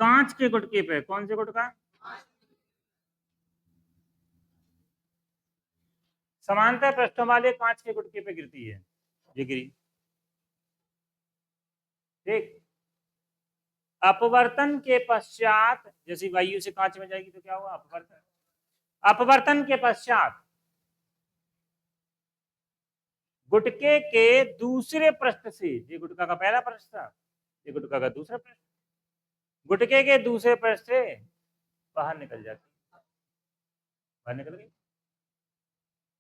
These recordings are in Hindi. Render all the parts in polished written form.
कांच के गुटके पे, कौन से गुटका? समांतर पृष्ठों वाले कांच के गुटके पे गिरती है, ये गिरी। ठीक। अपवर्तन के पश्चात, जैसे वायु से कांच में जाएगी तो क्या हुआ? अपवर्तन। अपवर्तन के पश्चात गुटके के दूसरे पृष्ठ से, ये गुटका का पहला पृष्ठ था, ये गुटका का दूसरा पृष्ठ, गुटके के दूसरे पृष्ठ से बाहर निकल जाती, बाहर निकल गई।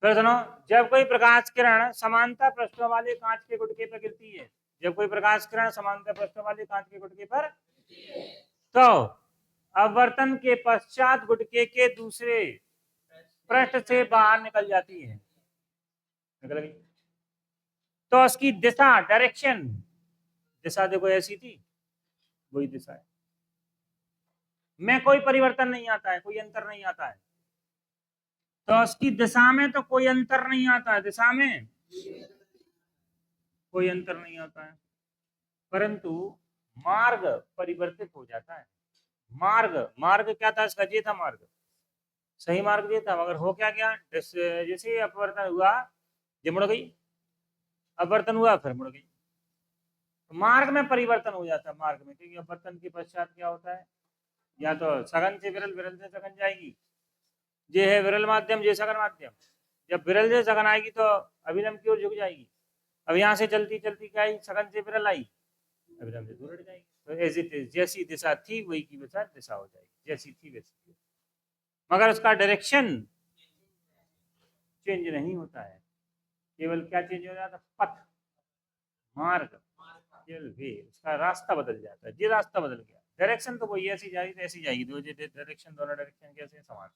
फिर सुनो, जब कोई प्रकाश किरण समांतर पृष्ठों वाले कांच के गुटके पर गिरती है, जब कोई प्रकाश किरण समांतर पृष्ठों वाले कांच के गुटके पर, तो अपवर्तन के पश्चात गुटके के दूसरे पृष्ठ से बाहर निकल जाती है, निकल गई। तो उसकी दिशा, डायरेक्शन, दिशा देखो ऐसी थी, वही दिशा है, में कोई परिवर्तन नहीं आता है, कोई अंतर नहीं आता है। तो उसकी दिशा में तो कोई अंतर नहीं आता है, दिशा में कोई अंतर नहीं आता है, परंतु मार्ग परिवर्तित हो जाता है। मार्ग, मार्ग क्या था इसका? ये था मार्ग, सही मार्ग ये था, मगर हो क्या गया? जैसे अपवर्तन हुआ, ये मुड़ गई, अपवर्तन हुआ फिर मुड़ गई। तो मार्ग में परिवर्तन हो जाता है, मार्ग में, क्योंकि अपवर्तन के पश्चात क्या होता है, या तो सघन से विरल, विरल से सघन जाएगी, ये है विरल माध्यम, ये सघन माध्यम। जब विरल से सघन आएगी तो अभिलंब की ओर झुक जाएगी। अब यहाँ से चलती चलती क्या आई? सघन से विरल आई, अभिलंब से दूर हट जाएगी। तो एज इट इज, जैसी दिशा थी वही की वैसा दिशा हो जाएगी, जैसी थी वैसी, मगर उसका डायरेक्शन चेंज नहीं होता है। केवल क्या चेंज हो जाता है? पथ, मार्ग, केवल वे, उसका रास्ता बदल जाता है। ये रास्ता बदल गया, डायरेक्शन तो वही ऐसी जाएगी ऐसी जाएगी, दो डायरेक्शन, दोनों डायरेक्शन कैसे समान।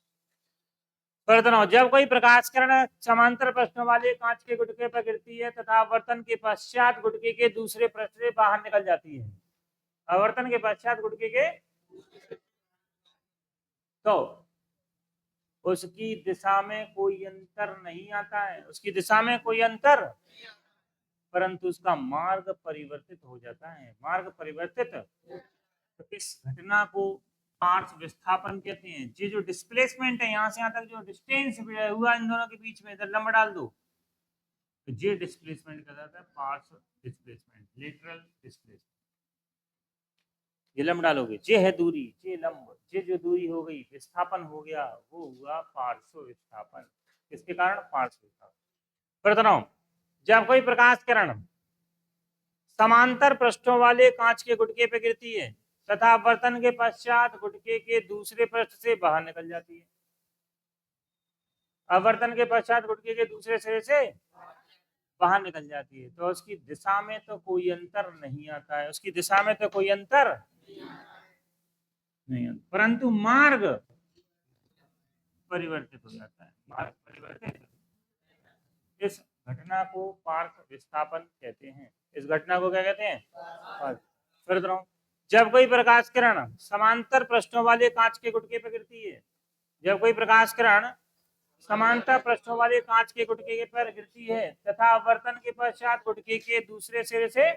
जब कोई प्रकाश किरण समांतर पृष्ठों वाले कांच के गुटके पर गिरती है तथा आवर्तन के पश्चात गुटके के दूसरे पृष्ठ से बाहर निकल जाती है, आवर्तन के पश्चात गुटके के, तो उसकी दिशा में कोई अंतर नहीं आता है, उसकी दिशा में कोई अंतर, परंतु उसका मार्ग परिवर्तित हो जाता है। मार्ग परिवर्तित, तो इस घटना को पार्श्व विस्थापन कहते हैं। ये जो डिस्प्लेसमेंट है, यहां से यहां तक जो डिस्टेंस हुआ इन दोनों के बीच में, इधर लंबा डाल दो, तो ये डिस्प्लेसमेंट कहलाता है पार्श्व डिस्प्लेसमेंट, लेटरल डिस्प्लेसमेंट। ये लंब डालोगे, ये है दूरी, ये लंब, ये जो दूरी हो गई, विस्थापन हो गया, वो हुआ पार्श्व विस्थापन। किसके कारण? पार्श्व विस्थापन। फिर जब कोई प्रकाश किरण समांतर पृष्ठों वाले कांच के गुटके पे गिरती है तथा अपवर्तन के पश्चात गुटके के दूसरे पृष्ठ से बाहर निकल जाती है, अपवर्तन के पश्चात गुटके के दूसरे सिरे से बाहर निकल जाती है, तो उसकी दिशा में तो कोई अंतर नहीं आता है, उसकी दिशा में तो कोई अंतर नहीं, परंतु मार्ग परिवर्तित हो जाता है, मार्ग परिवर्तित। इस घटना को पार्श्व विस्थापन कहते हैं। इस घटना को क्या कहते हैं? फिर जब कोई प्रकाश किरण समांतर पृष्ठों वाले कांच के गुटके पर गिरती है, जब कोई प्रकाश किरण समांतर पृष्ठों वाले कांच के गुटके पर गिरती है तथा अपवर्तन के पश्चात गुटके के दूसरे सिरे से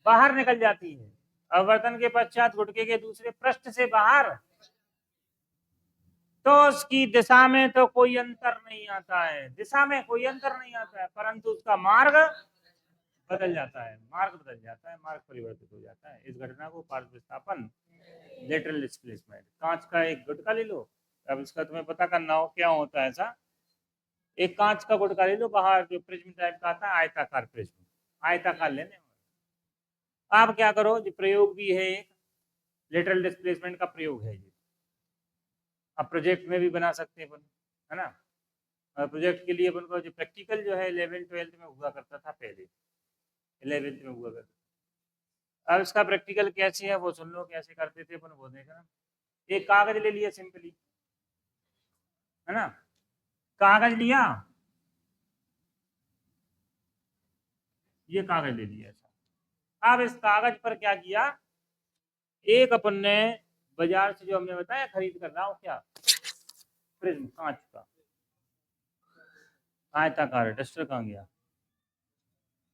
बाहर निकल जाती है, अपवर्तन के पश्चात गुटके के दूसरे पृष्ठ से बाहर, तो उसकी दिशा में तो कोई अंतर नहीं आता है, दिशा में कोई अंतर नहीं आता है, परंतु उसका मार्ग बदल जाता है, मार्ग बदल जाता है, मार्ग परिवर्तित हो जाता है। इस घटना को पार्श्व विस्थापन, लेटरल डिस्प्लेसमेंट। कांच का एक गुटका ले लो, अब इसका तुम्हें पता करना हो क्या होता है ऐसा। एक कांच का गुटका ले लो, बाहर जो प्रिज्म टाइप का आता है, आयताकार प्रिज्म, आयताकार लेने, आप क्या करो, जो प्रयोग भी है एक लेटरल डिस्प्लेसमेंट का प्रयोग है, ये आप प्रोजेक्ट में भी बना सकते हैं अपन, है ना। प्रोजेक्ट के लिए अपन को जो प्रैक्टिकल जो है 11th 12th में हुआ करता था, पहले 11th में हुआ करता था। अब इसका प्रैक्टिकल कैसे है वो सुन लो, कैसे करते थे अपन वो देखना। एक कागज ले लिया सिंपली, है ना, कागज लिया, ये कागज ले लिया ऐसा। अब इस कागज पर क्या किया, एक अपन ने बाजार से जो हमने बताया खरीद कर रहा हूं क्या, प्रिज्म कांच का आयताकार। डस्टर कहाँ गया?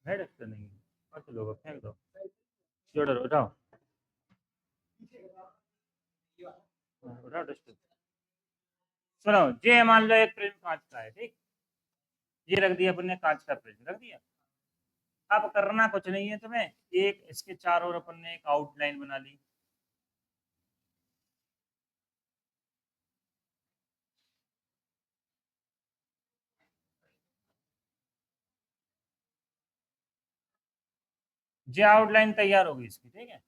है डस्टर? नहीं, और तो लोग फेंक दो, जोड़ो उठाओ। उठाओ डस्टर। सुनो, ये मान लो एक प्रिज्म कांच का है, ठीक, ये रख दिया अपन ने, कांच का प्रिज्म रख दिया। अब करना कुछ नहीं है तुम्हें, एक इसके चारों ओर अपन ने एक आउटलाइन बना ली। ये आउटलाइन तैयार होगी इसकी, ठीक है।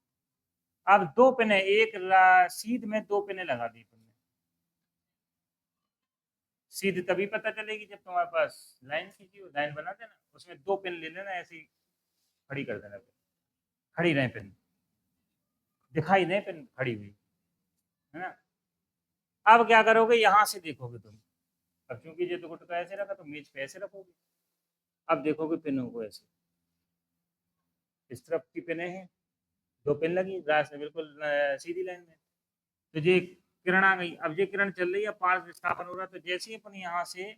अब दो पिने, एक सीध में दो पिने लगा दी तुमने। सीध तभी पता चलेगी जब तुम्हारे पास लाइन खींची हो, लाइन बना देना, उसमें दो पिन ले लेना, ऐसी खड़ी कर देना, खड़ी रहे पिन, दिखाई नहीं पिन खड़ी हुई, है ना। अब क्या करोगे, यहां से देखोगे तुम, अब क्योंकि ये तो गुटका ऐसे रखा तो मेज पे ऐसे रखोगे। अब देखोगे पिनों को ऐसे, इस तरफ की पिने हैं, दो पिन लगी रास्ते बिल्कुल सीधी लाइन में, तो ये किरण आ गई। अब ये किरण चल रही है, पार्श्व विस्थापन हो रहा है, तो जैसे ही अपन यहाँ से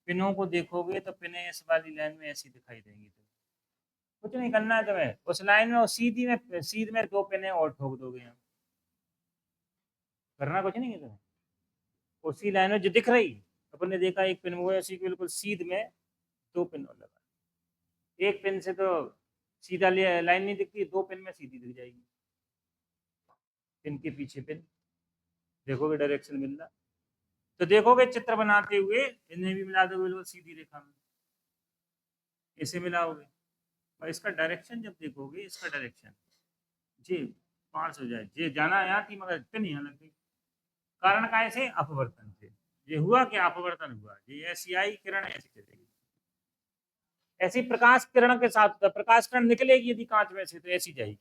पिनों को देखोगे तो पिने इस वाली लाइन में ऐसी दिखाई देंगी। तो कुछ नहीं करना है तुम्हें, उस लाइन में सीध में दो पिने और ठोक दोगे यहाँ, करना कुछ नहीं है तुम्हें। उसी लाइन में जो दिख रही, अपन ने देखा एक पिन वो ऐसी बिल्कुल सीध में दो पिन और लगा, एक पिन से तो सीधा लाइन नहीं दिखती, दो पिन में सीधी दिख जाएगी, पिन के पीछे पिन, देखोगे डायरेक्शन मिल रहा, तो देखोगे चित्र बनाते हुए इन्हें भी मिला दोगे बिल्कुल सीधी रेखा में, इसे मिलाओगे, और इसका डायरेक्शन जब देखोगे, इसका डायरेक्शन जी पास हो जाए, ये जाना यहाँ थी मगर पिन यहाँ लग गई, कारण का ऐसे अपवर्तन से ये हुआ कि अपवर्तन हुआ, ये ऐसी आई किरण ऐसी चलेगी, ऐसी प्रकाश किरण के साथ प्रकाश किरण निकलेगी यदि कांच में से तो ऐसी जाएगी।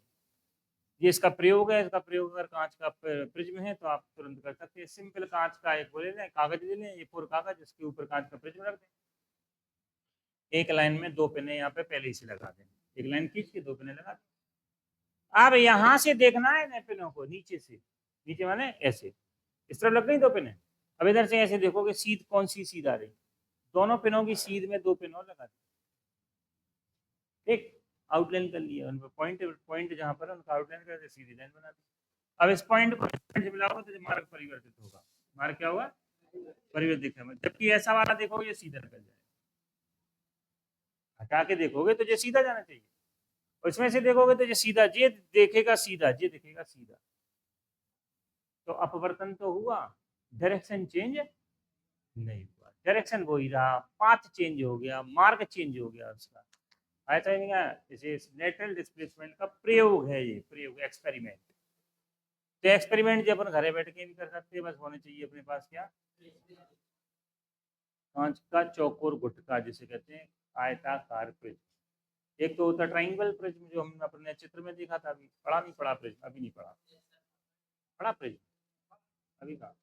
ये इसका प्रयोग है, इसका प्रयोग अगर कांच का प्रिज्म है तो आप तुरंत कर सकते हैं। सिंपल कांच का एक वो ले लें, कागज ले लें, A4 कागज, इसके ऊपर कांच का प्रिज्म रख दें, एक लाइन में दो पिने यहाँ पे पहले ही से लगा दें, एक लाइन खींच के दो पिने लगा दें। अब यहाँ से देखना है पिनों को, नीचे से, नीचे माने ऐसे, इस तरफ लग गई दो पिने। अब इधर से ऐसे देखोगे सीध कौन सी सीध आ रही, दोनों पिनों की सीध में दो पिन और लगा दी, ठीक, आउटलाइन कर लिया, उन पॉइंट पॉइंट जहां पर उनका आउटलाइन करके सीधी लाइन बना दी। अब इस पॉइंट को से मिलाओगे तो मार्ग परिवर्तित होगा, मार्ग क्या होगा, परिवर्तित है, जबकि ऐसा वाला देखोगे ये सीधा निकल जाएगा, हटा के देखोगे तो ये सीधा जाना चाहिए, उसमें से देखोगे तो ये सीधा, ये देखेगा सीधा, ये दिखेगा सीधा, तो अपवर्तन तो हुआ, डायरेक्शन चेंज नहीं हुआ, डायरेक्शन वही रहा, पाथ चेंज हो गया, मार्ग चेंज हो गया उसका, ऐसा नहीं है। इसे लेटरल डिस्प्लेसमेंट का प्रयोग है, ये प्रयोग एक्सपेरिमेंट, तो एक्सपेरिमेंट जो अपन घरे बैठ के भी कर सकते हैं, बस होने चाहिए अपने पास क्या, कांच का चौकोर गुटका जिसे कहते हैं, आयताकार प्रिज्म। एक तो होता ट्राइंगल प्रिज्म जो हमने अपने चित्र में देखा था, अभी पढ़ा नहीं पढ़ा प्रिज्म, अभी नहीं पढ़ा, पढ़ा प्रिज्म अभी कहा,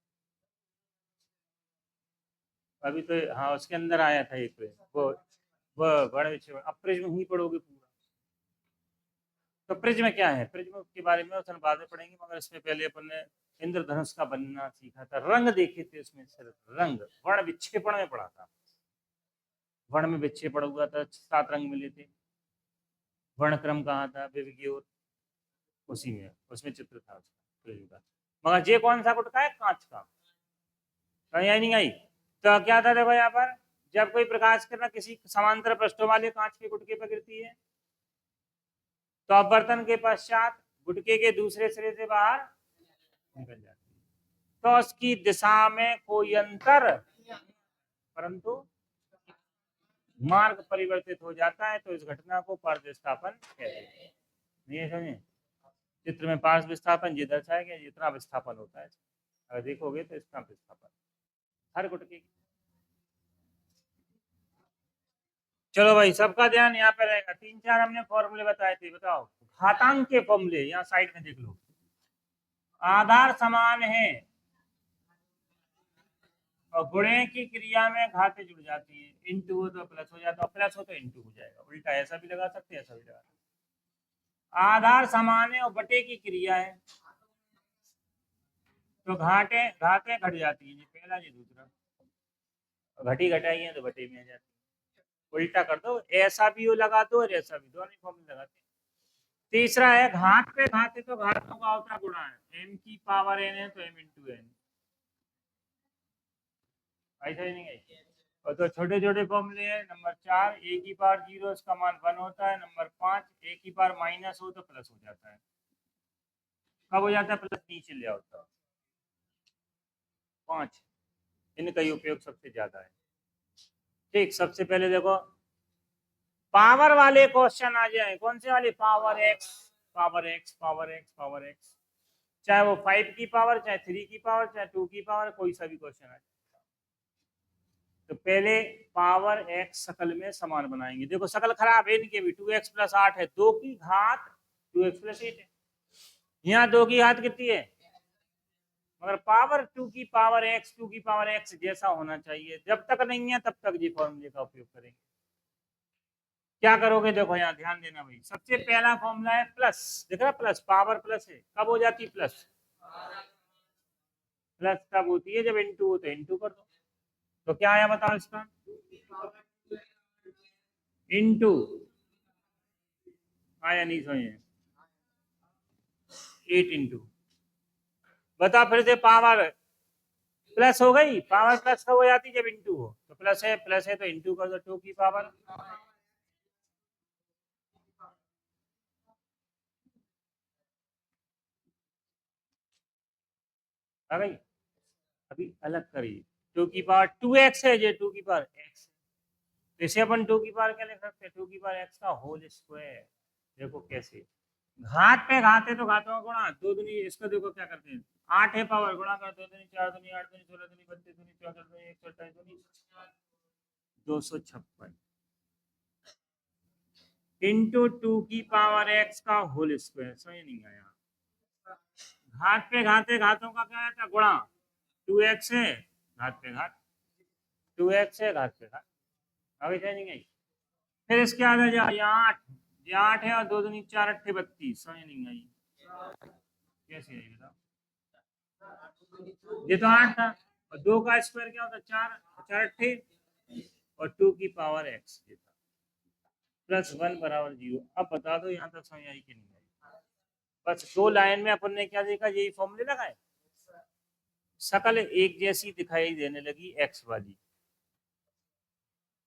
अभी तो हाँ उसके अंदर आया था एक प्रिज्म, वो बड़े अच्छे, अब प्रिज्म ही पढ़ोगे पूरा। तो प्रिज्म क्या है, प्रिज्म के बारे में उस बाद में पढ़ेंगे, मगर इसमें पहले अपन ने इंद्रधनुष का बनना सीखा था, रंग देखे थे उसमें, सिर्फ रंग, वर्ण विक्षेपण में पढ़ा था, वर्ण में विक्षेपण हुआ था, 7 रंग मिले थे, वर्ण क्रम कहा था विविगी, और उसी में उसमें चित्र था उसका प्रिज्म का। मगर ये कौन सा गुटका है, कांच का, कहीं आई नहीं आई। तो क्या था देखो यहाँ पर, जब कोई प्रकाश किरण किसी समांतर पृष्ठों वाले कांच के गुटके पर गिरती है तो अपवर्तन के पश्चात गुटके के दूसरे सिरे से बाहर निकल जाती है, तो उसकी दिशा में कोई अंतर, परंतु मार्ग परिवर्तित हो जाता है, तो इस घटना को पार्श्व विस्थापन कहते हैं। नहीं समझे, चित्र में पार्श्व विस्थापन ये दर्शाया गया, जितना विस्थापन होता है, अगर देखोगे तो इतना विस्थापन हर गुटके की। चलो भाई, सबका ध्यान यहाँ पे रहेगा, 3-4 हमने फॉर्मूले बताए थे, बताओ घातांक के फॉर्मूले, यहाँ साइड में देख लो, आधार समान है और गुणे की क्रिया में घाते जुड़ जाती है, इंटू हो तो प्लस हो जाता है, प्लस हो तो इंटू हो जाएगा, उल्टा ऐसा भी लगा सकते हैं, ऐसा भी लगा सकते हैं। आधार समान है और बटे की क्रिया है तो घाटे घाते घट जाती है, पहला ये दूसरा, घटी घटाई है तो बटे में आ जाती है, उल्टा कर दो, ऐसा भी लगा दो और ऐसा भी, दोनों फॉर्मूले लगाते हैं। तीसरा है घात पे घाते, तो घातों का अवता गुणा है, m की पावर n है तो m इंटू n, ऐसा ही नहीं है। और तो छोटे छोटे फॉर्मूले हैं। नंबर 4 ए की पावर 0 इसका मान 1 होता है। नंबर 5 ए की पावर माइनस हो तो प्लस हो जाता है। कब हो जाता है प्लस? नीचे ले होता है। 5 इनका ही उपयोग सबसे ज्यादा है। ठीक, सबसे पहले देखो पावर वाले क्वेश्चन आ जाए। कौन से वाले? Power x, power x, power x, power x. चाहे वो 5 की पावर, चाहे 3 की पावर, चाहे 2 की पावर, कोई सा भी क्वेश्चन आ जाए। तो पहले पावर एक्स शकल में समान बनाएंगे। देखो शकल खराब है इनके भी। 2x प्लस 8 है, 2 की घात 2x प्लस 8 है। यहाँ 2 की घात कितनी है? मगर पावर 2 की पावर x, 2 की पावर x जैसा होना चाहिए। जब तक नहीं है तब तक जी फॉर्मूले का उपयोग करेंगे। क्या करोगे? देखो यहाँ ध्यान देना भाई। सबसे पहला फॉर्मूला है प्लस। देख रहा प्लस, पावर प्लस है। कब हो जाती प्लस? प्लस तब होती है जब इंटू हो, तो इंटू कर दो। तो क्या आया बताओ इसका? इंटू आया नहीं समझे? 8 इंटू। बता फिर से। पावर प्लस हो गई। पावर प्लस कब हो जाती? जब इंटू हो। तो प्लस है तो इंटू कर दो। 2 की पावर आ गई। अभी अलग करिए। 2 की पावर 2x है, ये 2 की पावर x। तो इसे अपन 2 की पावर क्या लिख सकते हैं? 2 की पावर x का होल स्क्वायर। देखो कैसे घात पे घात है तो घातों का गुणा। दो दूनी इसका देखो क्या करते हैं। 8 है पावर, गुणा कर। 2 दूनी 4 दूनी 8 दूनी 16 दूनी 32 दूनी 64 दूनी 128 दूनी 256 इंटू 2 की पावर x का होल स्क्वायर। समझ नहीं आया? घात पे घात है, घातों का क्या था? गुणा। 2x है घात पे घात, 2x है घात पे घात। अभी समझ नहीं आई? फिर इसके आगे जा, यहाँ 8, ये 8 है और 2 दूनी 4 8 32। समझ नहीं आई? कैसे आई बताओ? ये तो 8 था और 2 का स्क्वायर क्या होता? 4, 4 8 और 2 की पावर x ये था। प्लस 1 बराबर 0। अब बता दो यहाँ तक समझ आई कि नहीं आई? बस 2 लाइन में अपन ने क्या देखा? यही फॉर्मूले लगाए। शकल एक जैसी दिखाई देने लगी x वाली,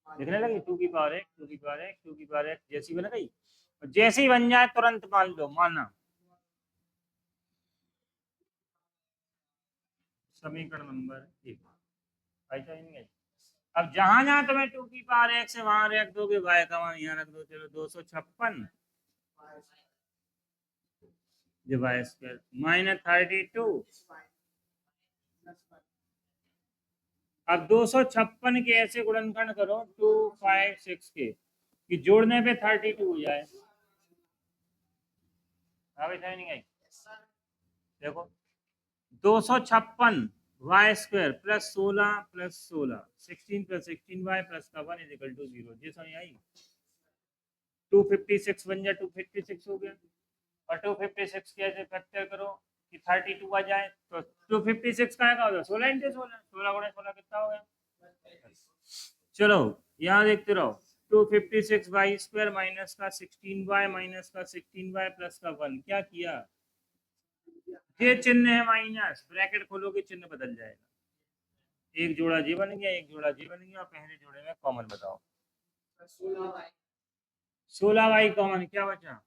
दिखने लगी। 2 की पावर x, 2 की पावर x, 2 की पावर x जैसी बन गई। जैसे ही बन जाए तुरंत मान लो, माना समीकरण नंबर 1। ऐसा ही नहीं है? अब जहां जहां तुम्हें 2 की पावर x है वहां रख दोगे y का मान यहाँ रख दो। चलो 256 जब y स्क्वायर माइनस 32। अब 256 के ऐसे गुणनखंड करो 2 5 6 के कि जोड़ने पे 32 हो जाए। अब ऐसा ही नहीं आई? देखो 256 Y square plus 16 plus 16 16 plus 16 Y plus का 1 इज इक्वल टू 0। जी समझ आई? 256 बन जाए, 256 हो गया। और 256 कैसे फैक्टर करो कि 32 आ जाए? तो 256 का होगा 16 इंटू 16, 16 गुणे 16 कितना हो गया? चलो यहाँ देखते रहो। 256 वाई स्क्वायर माइनस का 16 वाई माइनस का 16 वाई प्लस का 1 क्या किया? ये चिन्ह है माइनस, ब्रैकेट खोलोगे चिन्ह बदल जाएगा। एक जोड़ा जी बन गया, एक जोड़ा जी बन गया। पहले जोड़े में कॉमन बताओ। 16 वाई कॉमन क्या बचा?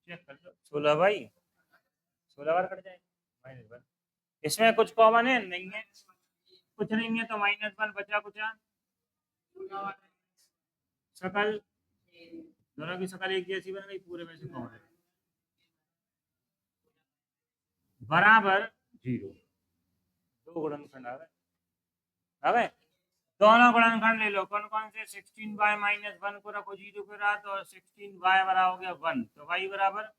चेक कर लो। 16 वाई 16 बार कट जाएगा -1। इसमें कुछ कॉमन है? नहीं है। कुछ नहीं है तो -1 बचा कुछ। शकल दोनों की शकल एक जैसी बन गई, पूरे में से कॉमन है बराबर 0। दो गुणनखंड आ गए। आ गए। दोनों गुणनखंड ले लो। कौन कौन से? 16 y -1 को रखो 0 के साथ और 16 y बराबर हो गया 1। तो y बराबर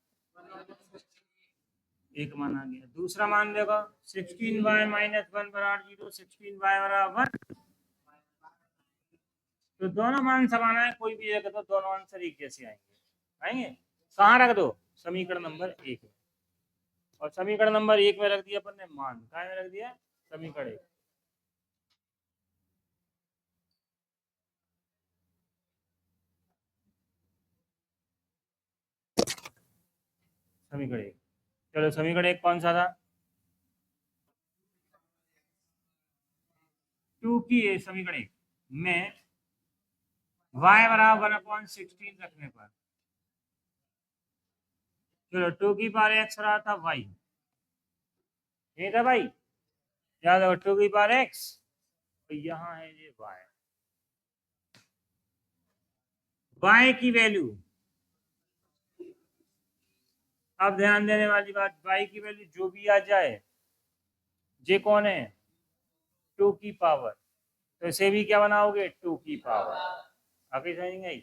एक मान आ गया। दूसरा मान देखो 16 y -1 बराबर 0, 16 y बराबर 1। तो दोनों मान समान है, कोई भी एक तो दोनों आंसर एक जैसे आएंगे। आएंगे कहाँ रख दो? समीकरण नंबर 1 में। और समीकरण नंबर 1 में रख दिया अपन ने मान। कहाँ में रख दिया? समीकरण 1। समीकरण 1। चलो समीकरण 1 कौन सा था? टू की समीकरण में y बराबर 1/16 रखने पर, चलो टू की पावर x रहा था y, ठीक है भाई, याद रखो टू की पावर x, तो यहाँ है ये y की वैल्यू, अब ध्यान देने वाली बात, y की वैल्यू जो भी आ जाए, ये कौन है, टू की पावर, तो इसे भी क्या बनाओगे, टू की पावर, आगे समझेंगे,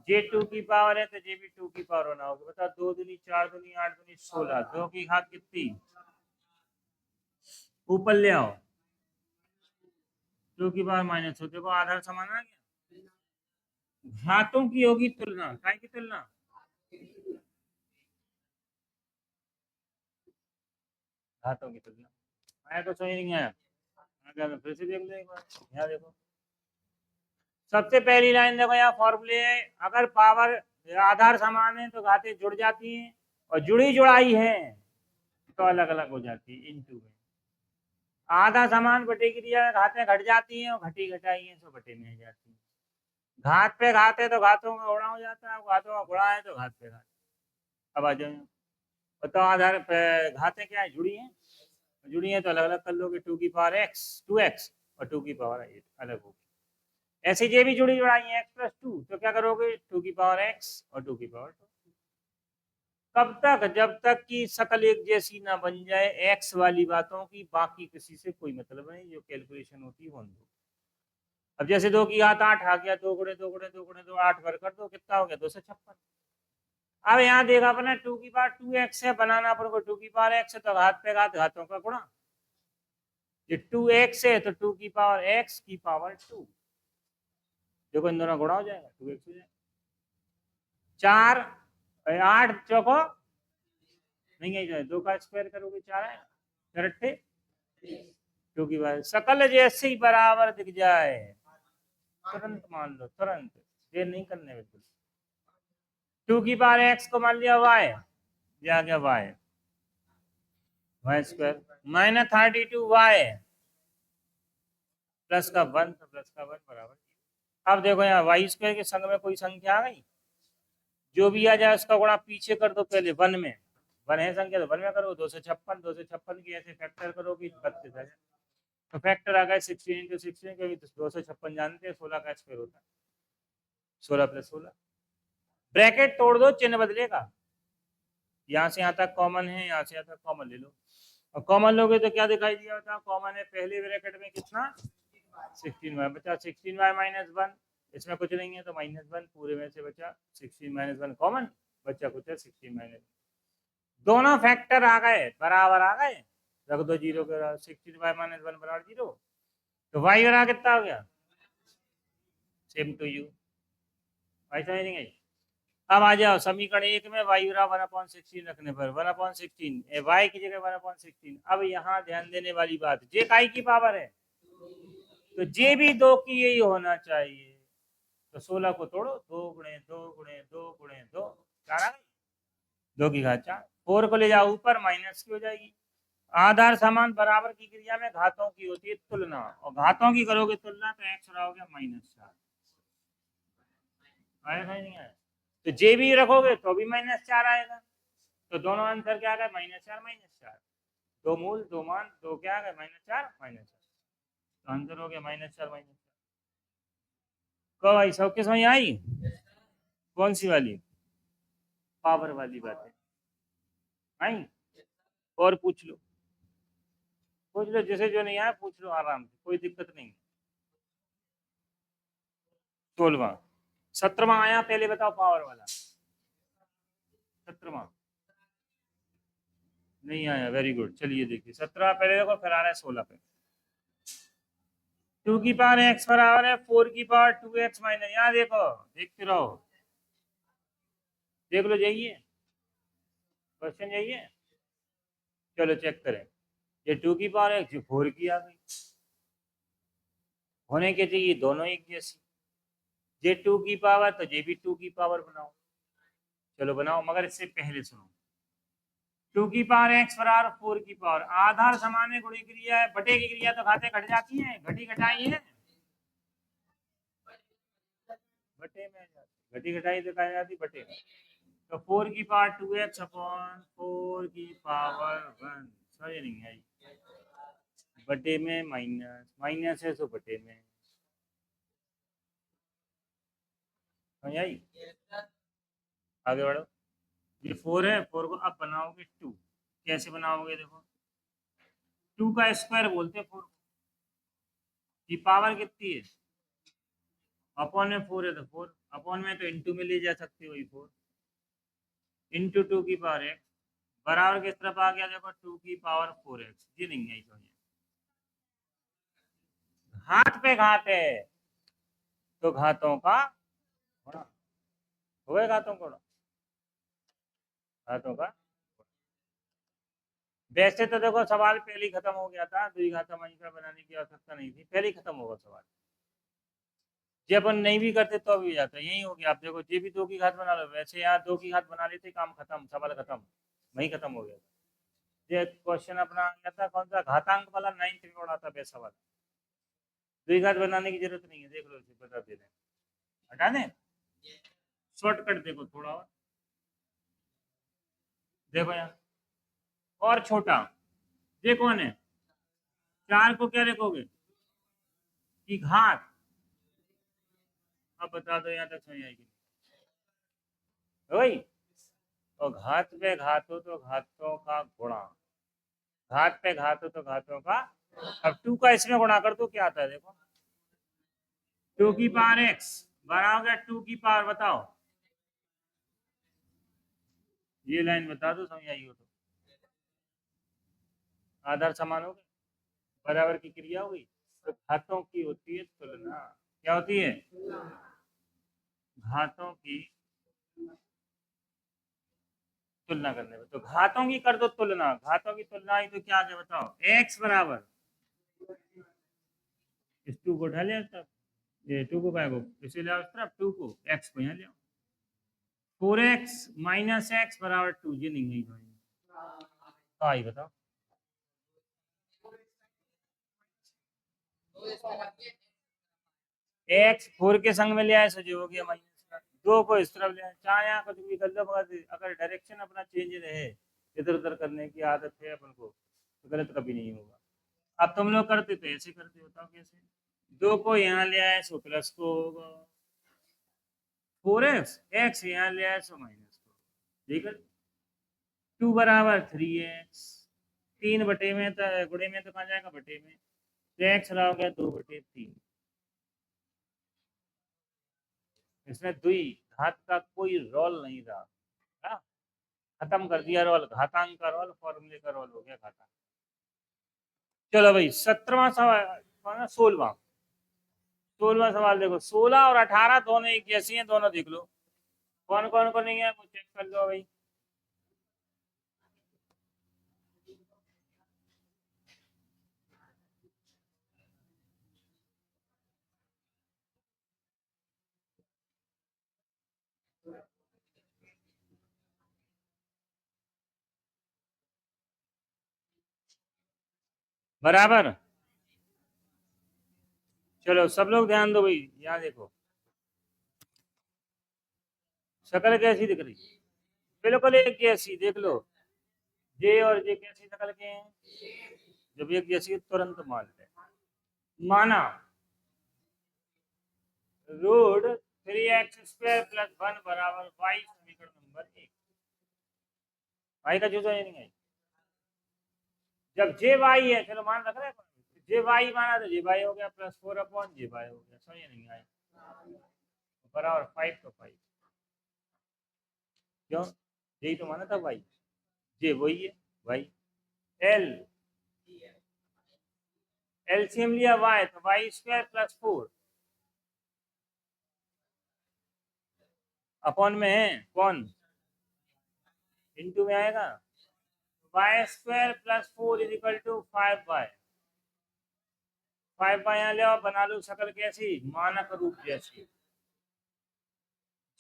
जे टू की पावर है तो जे भी टू की पावर बनाओगे, बताओ 2 दूनी 4 दूनी 8 दूनी 16, 2 की घात कितनी, ऊपर ले आओ, टू की पावर माइनस हो, देखो आधार समान आ गया, घातों की होगी तुलना, काय की तुलना, घातों की तुलना, आया तो सही नहीं आया, अगर फिर से देख लो एक बार, यहाँ देखो, सबसे पहली लाइन देखो, यहाँ फॉर्मूले है, अगर पावर आधार समान है तो घातें जुड़ जाती हैं, और जुड़ी जुड़ाई है तो अलग अलग हो जाती है, इनटू में, आधा समान बटे की दिया घातें घट जाती हैं, और घटी घटाई है तो बटे में आ जाती है, घात पे घात है तो घातों का गुणा हो जाता है, घातों का गुणा है तो घात पे घात, अब आ जाओ बताओ, आधार घातें क्या है, जुड़ी हैं, जुड़ी हैं तो अलग अलग कर लोगे, टू की पावर एक्स 2x और टू की पावर 8 अलग होगी, ऐसे ये भी जुड़ी जुड़ाई है x+2, तो क्या करोगे, टू की पावर x और टू की पावर 2, कब तक, जब तक कि शकल एक जैसी ना बन जाए x वाली बातों की, बाकी किसी से कोई मतलब नहीं, जो कैलकुलेशन होती है वो दो, अब जैसे 2 की घात 8 आ गया, 2 गुणे 2 गुणे 2 गुणे 2 8 भर कर दो, कितना हो गया 256, अब यहाँ देखा अपने टू की पावर 2x है, बनाना अपन को टू की पावर x है तो घात पे घात, घातों का गुणा, ये 2x है तो टू की पावर x की पावर 2, देखो इन दोनों गुणा हो जाएगा, 2x हो जाएगा, 4 8 चौको नहीं है जाए, 2 का स्क्वायर करोगे 4 आएगा, 4 टू की पावर, सकल जैसे ही बराबर दिख जाए तुरंत मान लो, तुरंत, देर नहीं करने में, टू की पावर x को मान लिया y, ये आ गया y स्क्वायर -32y प्लस का 1 तो प्लस का 1 बराबर, अब देखो यहाँ वाई स्क्वायर के संग में कोई संख्या आ गई, जो भी आ जाए उसका गुणा पीछे कर दो, पहले 1 में, 1 है संख्या तो 1 में करो, 256 की ऐसे फैक्टर करोगे 32 आ जाए, तो फैक्टर आ गए 16 × 16, क्योंकि 256 जानते हैं 16 का स्क्वायर होता है, 16 + 16, ब्रैकेट तोड़ दो, चिन्ह बदलेगा, यहाँ से यहाँ तक कॉमन है, यहाँ से यहाँ तक कॉमन ले लो, और कॉमन लोगे तो क्या दिखाई दिया होता, कॉमन है पहले ब्रैकेट में कितना 16y बचा, 16y - 1, इसमें कुछ नहीं है तो -1, पूरे में से बचा 16 - 1 कॉमन, बचा कुछ है 16 - 1, दोनों फैक्टर आ गए बराबर आ गए, रख दो जीरो के, 16y - 1 बराबर 0, तो y बराबर कितना हो गया, सेम टू यू, y समझ नहीं आई, अब आ जाओ समीकरण 1 में y बराबर 1/16 रखने पर 1/16 y की जगह 1/16, अब यहाँ ध्यान देने वाली बात, जे काय की पावर है तो जे भी 2 की यही होना चाहिए, तो 16 को तोड़ो, 2 गुणे 2 गुणे 2 गुणे 2 4 आ गई, 2 की घात 4, 4 को ले जाओ ऊपर माइनस की हो जाएगी, आधार समान बराबर की क्रिया में घातों की होती है तुलना, और घातों की करोगे तुलना तो x रहोगे -4, आया नहीं आया, तो जे भी रखोगे तो भी -4 आएगा, तो दोनों आंसर क्या आ गए, -4 -4, दो मूल दो मान दो क्या आ गए, -4 -4, तो आंसर हो गया -4 -4, कब आई, सबके समझ आई, कौन सी वाली, पावर वाली बात है, आई, और पूछ लो जैसे जो नहीं आया पूछ लो आराम से, कोई दिक्कत नहीं, 16वां 17वां आया, पहले बताओ पावर वाला, 17वां नहीं आया, वेरी गुड, चलिए देखिए 17 पहले देखो, फिर आ रहा है 16 पे, 2 की पावर x बराबर है 4 की पावर 2x माइनस, यहाँ देखो देखते रहो, देख लो, जाइए क्वेश्चन, जाइए चलो चेक करें, ये 2 की पावर x 4 की आ गई, होने के चाहिए दोनों एक जैसी, जे 2 की पावर तो जे भी 2 की पावर बनाओ, चलो बनाओ, मगर इससे पहले सुनो, 2 की पावर x बराबर 4 की पावर, आधार समान है, गुणी क्रिया है, बटे की क्रिया तो घातें घट जाती हैं, घटी घटाई है बटे में आ जाती, घटी घटाई दिखाई जाती बटे में। तो 4 की पावर 2x अपॉन 4 की पावर 1, समझ नहीं आई, बटे में माइनस, माइनस है तो बटे में, समझ आई। आगे बढ़ो, ये 4 है, 4 को अब बनाओगे 2, कैसे बनाओगे देखो, 2 का स्क्वायर बोलते हैं 4 की पावर कितनी है, अपॉन में 4 है तो 4, अपॉन में तो इंटू में ले जा सकते हो, 4 इंटू 2 की पावर x बराबर किस तरफ आ गया देखो, 2 की पावर 4x, ये नहीं है, तो घात पे घात है तो घातों का गुणा, हो गए घातों का गुणा, घातों का। वैसे तो देखो सवाल पहले ही खत्म हो गया था, द्विघात समानुपात बनाने की आवश्यकता नहीं थी, पहले ही खत्म होगा सवाल, ये अपन नहीं भी करते तो भी जाता, यही हो गया। आप देखो ये भी 2 की घात बना लो, वैसे यहाँ 2 की घात बना लेते, काम खत्म, सवाल खत्म, वही खत्म हो गया। ये क्वेश्चन अपना आ गया था कौन सा, घातांक वाला 9th में उड़ा था वैसा वाला, द्विघात बनाने की जरूरत नहीं है, देख लो इसे, बता दे रहे हैं, हटा दें, शॉर्टकट देखो थोड़ा और, देखो यहाँ और छोटा, ये कौन है, 4 को क्या लिखोगे की घात, अब बता दो यहाँ तक समझ आएगी वही, और घात पे घात हो तो घातों का गुणा, घात पे घात हो तो घातों का, अब 2 का इसमें गुणा कर दो, क्या आता है देखो, 2 की पावर x बराबर 2 की पावर, बताओ ये लाइन बता दो समझ आई हो तो, आधार समान हो गए, बराबर की क्रिया होगी, तो घातों की होती है तुलना, क्या होती है, घातों की तुलना करने में, तो घातों की कर दो तुलना, घातों की तुलना ही तो क्या आगे बताओ, x बराबर इस 2 को उठा लिया तब, ये 2 को को इसे ले आओ इस तरफ, 2 को x को यहाँ ले आओ, 4x माइनस x बराबर 2, ये नहीं है तो आई बताओ, x 4 के संग में ले आए सो जो हो गया माइनस का, 2 को इस तरफ ले आए, चाहे यहाँ कुछ भी कर लो, मगर अगर डायरेक्शन अपना चेंज रहे, इधर उधर करने की आदत है अपन को, तो गलत कभी नहीं होगा। अब तुम लोग करते तो ऐसे करते, बताओ कैसे, 2 को यहाँ ले आए सो प्लस को होगा, 4x x यहाँ ले आए सो माइनस को, ठीक है, 2 बराबर 3x, 3 बटे में तो गुणे में तो कहाँ जाएगा बटे में, तो x रहा हो गया 2/3, इसमें द्वि घात का कोई रोल नहीं रहा, हाँ? खत्म कर दिया रोल, घातांक का रोल, फॉर्मूले का रोल हो गया घातांक। चलो भाई 17वां सवाल, 16वां सवाल देखो, 16 और 18 दोनों एक जैसी हैं, दोनों देख लो, कौन कौन को नहीं है वो चेक कर लो भाई। बराबर, चलो सब लोग ध्यान दो भाई, यहाँ देखो शक्ल कैसी दिख रही, बिल्कुल एक जैसी, देख लो जे और जे कैसी शक्ल के हैं, जब एक जैसी तुरंत मान ले, माना रूट 3x² + 1 बराबर y, समीकरण नंबर 1, y का जूता नहीं है, जब जे वाई है, चलो मान रख रहे हैं, जे वाई माना तो जे वाई हो गया +4 जे वाई हो गया, समझ नहीं आया, बराबर 5 तो 5, क्यों, यही तो माना था वाई, जे वही है वाई, एल एलसीएम लिया वाई, तो y² + 4 अपॉन में है कौन, इंटू में आएगा, y² + 4 = 5y, 5y यहाँ ले आओ, बना लो शक्ल कैसी, मानक रूप जैसी,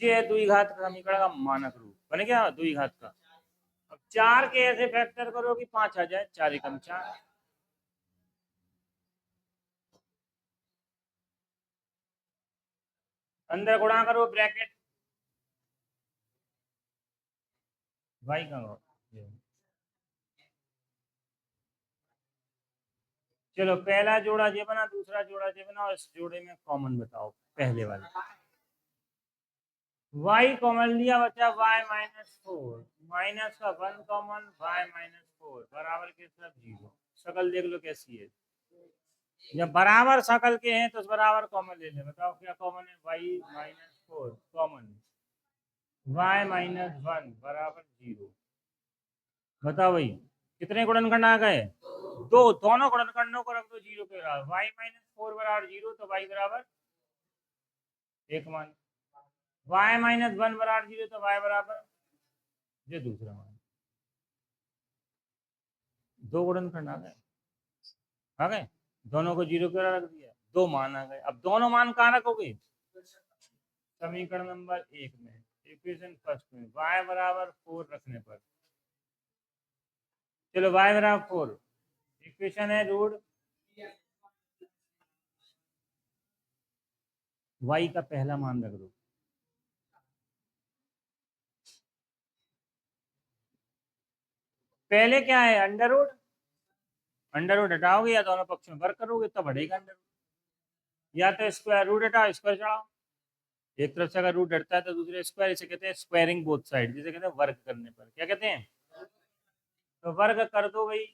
ये है द्विघात का समीकरण का मानक रूप, बन गया द्विघात का। अब 4 के ऐसे फैक्टर करो कि 5 आ जाए, 4 एकम 4, अंदर गुणा करो ब्रैकेट y का। चलो पहला जोड़ा ये बना, दूसरा जोड़ा ये बना, और इस जोड़े में कॉमन बताओ पहले वाले। y कॉमन लिया बचा y माइनस 4, माइनस का 1 कॉमन, y माइनस 4 बराबर के सब 0। शकल देख लो कैसी है। जब बराबर शकल के हैं तो बराबर कॉमन ले ले। बताओ क्या कॉमन है? y minus 4 common, y minus 1 बराबर 0। बताओ भाई कितने गुणनखंड आ गए? दो। दोनों गुणनखंडों को रख दो 0 के बराबर। y माइनस 4 बराबर 0 तो y बराबर 1 मान। y माइनस 1 बराबर 0 तो y बराबर ये दूसरा मान। दो गुणनखंड आ गए, आ गए। दोनों को 0 के बराबर रख दिया, दो मान आ गए। अब दोनों मान कहाँ रखोगे? समीकरण नंबर 1 में, इक्वेशन फर्स्ट में y बराबर 4 रखने पर। चलो y बराबर 4 इक्वेशन है रूट y का पहला मान रख दो। पहले क्या है? Under root. अंडर रूट हटाओगे या दोनों पक्ष में वर्क करोगे तब बढ़ेगा अंडर रूट। या तो स्क्वायर रूट हटाओ, स्क्वायर चढ़ाओ। एक तरफ से अगर रूट हटता है तो दूसरे स्क्वायर, इसे कहते हैं स्क्वायरिंग बोथ साइड, जिसे कहते हैं वर्क करने पर। क्या कहते हैं? तो वर्क कर दो भाई।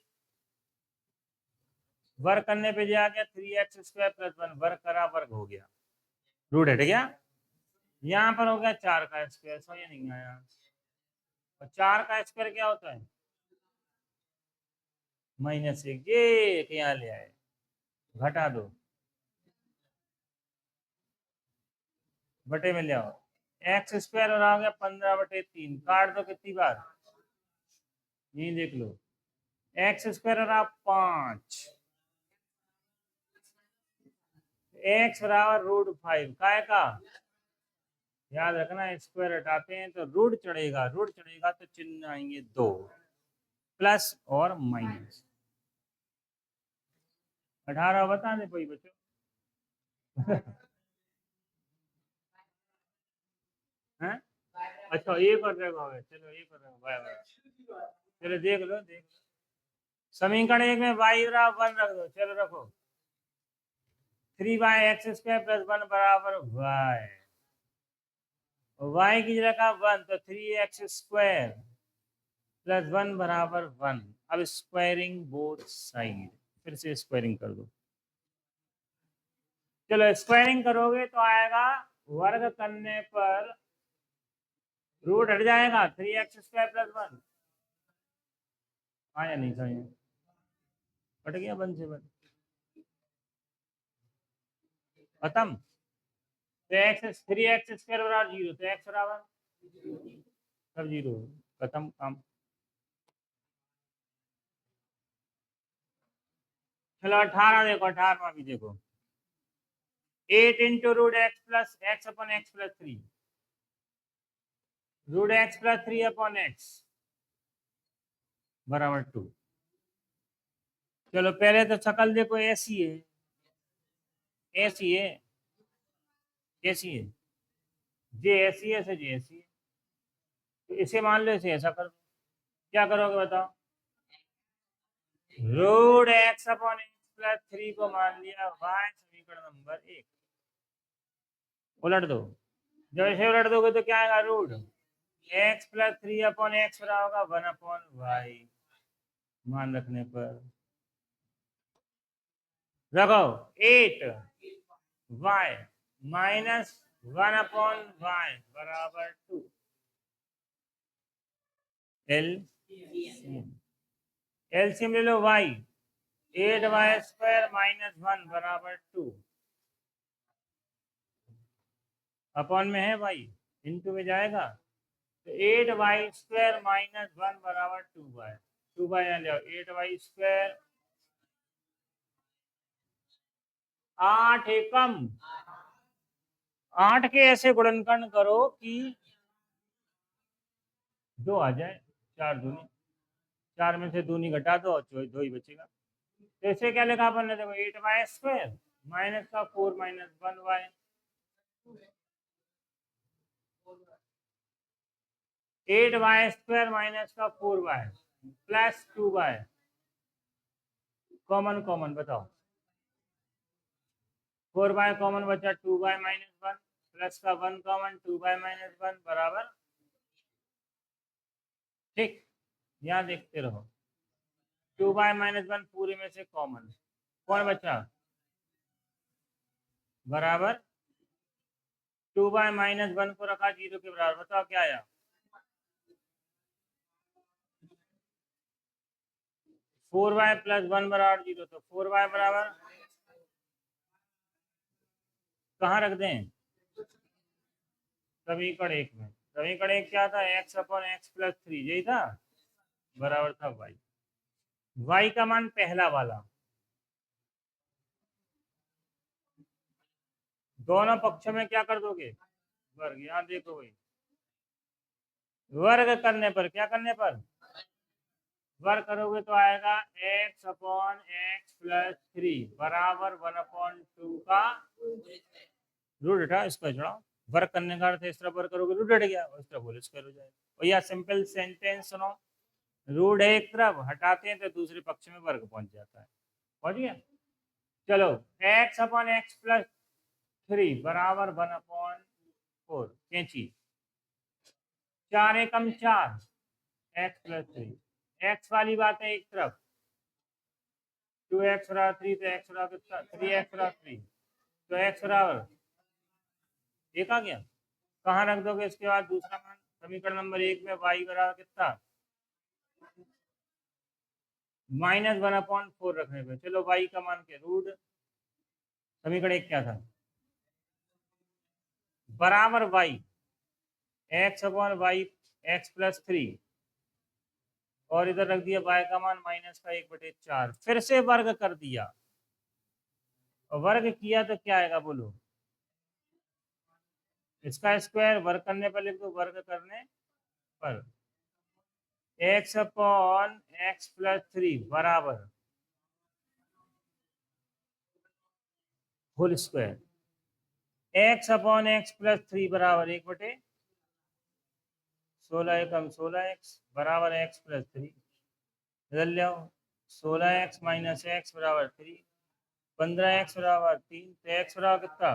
वर्क करने पे जा गया 3x² + 1, वर्क करा वर्क हो गया, रूट हट गया। यहाँ पर हो गया 4 का स्क्वायर, समझ नहीं आया। और 4 का स्क्वायर क्या होता है? -1। ये यहाँ ले आए, घटा दो, बटे में ले आओ। x² और आ गया 15/3। काट दो कितनी बार? यही देख लो, x² और आप 5, x बराबर √5 काय का। याद रखना स्क्वायर हटाते हैं तो रूट चढ़ेगा, रूट चढ़ेगा तो चिन्ह आएंगे दो, प्लस और माइनस। 18 बता दे कोई बच्चों। हैं? अच्छा एक और जगह है, चलो एक और जगह, बाय बाय। चलो देख लो, देख लो। समीकरण 1 में y बराबर 1 रख दो। चलो रखो, 3x² + 1 बराबर y। y की जगह का 1 तो 3x² + 1 बराबर 1। अब स्क्वायरिंग बोथ साइड, फिर से स्क्वायरिंग कर दो। चलो स्क्वायरिंग करोगे तो आएगा, वर्ग करने पर रूट हट जाएगा, 3x² + 1 आया नहीं था, हट गया 1 से 1 खत्म। तो x 3x² बराबर 0 तो x बराबर सब 0, खत्म काम। चलो 18 देखो, 18वां भी देखो। 8 × √x + x / x + 3, √x + 3 / x बराबर 2। चलो पहले तो शकल देखो, ऐसी है, ऐसी है, कैसी है? ये ऐसी है, ऐसे ये ऐसी है। तो इसे मान लो, इसे ऐसा कर दो। क्या करोगे बताओ? √x / x + 3 को मान लिया y, समीकरण नंबर 1। उलट दो। जब इसे उलट दोगे तो क्या आएगा? √x + 3 / x बराबर होगा 1/y। मान रखने पर रखो 8y - 1/y बराबर 2। एलसीएम ले लो y, 8y² - 1 बराबर 2। अपॉन में है y, इनटू में जाएगा तो 8y² - 1 बराबर 2y। 2y यहाँ ले आओ, 8y²। 8 एकम 8 के ऐसे गुणनखंड करो कि 2 आ जाए। 4 दूनी, 4 में से दूनी घटा दो, 2 ही बचेगा। तो इसे क्या लिखा अपन ने? देखो 8y² - 4 - 1y। 8y² माइनस का 4y plus 2y common common बताओ। 4y कॉमन बचा 2y माइनस 1 प्लस का 1 कॉमन 2y माइनस 1 बराबर। ठीक, यहाँ देखते रहो 2y माइनस 1 पूरे में से कॉमन कौन बचा बराबर 2y माइनस 1 को रखा 0 के बराबर। बताओ क्या आया 4y प्लस 1 बराबर 0। तो 4y बराबर कहाँ रख दें समीकरण 1 में। समीकरण 1 क्या था x अपॉन x प्लस 3 यही था बराबर था y का मान पहला वाला दोनों पक्षों में क्या कर दोगे वर्ग। यहाँ देखो भाई वर्ग करने पर क्या करने पर वर्ग करोगे तो आएगा x अपॉन x प्लस 3 बराबर 1/2 का रूट हटा इसका चढ़ाओ। वर्ग करने का अर्थ इस तरह वर्ग करोगे रूट हट गया और इस तरह होल स्क्वायर हो जाएगा। और यह सिंपल सेंटेंस सुनो रूट है एक तरफ हटाते हैं तो दूसरे पक्ष में वर्ग पहुंच जाता है। पहुंच गया। चलो x अपॉन x प्लस 3 बराबर 1/4 कैंची 4 एकम 4 x प्लस 3 x वाली बात है एक तरफ 2x बराबर 3 तो x बराबर 3x बराबर 3 तो x बराबर एक आ गया। कहाँ रख दोगे इसके बाद दूसरा मान समीकरण नंबर 1 में y बराबर कितना -1/4 रखने पे। चलो y का मान के रूट समीकरण 1 क्या था बराबर y x upon y x plus 3 और इधर रख दिया y का मान -1/4 फिर से वर्ग कर दिया और वर्ग किया तो क्या आएगा बोलो इसका स्क्वायर वर्ग करने पर लिख दो वर्ग करने पर x अपॉन x प्लस 3 बराबर whole square x upon x plus 3 बराबर 1/16 एकम 16x बराबर x प्लस 3 इधर ले आओ 16x माइनस x बराबर 3 15x बराबर 3 तो x बराबर कितना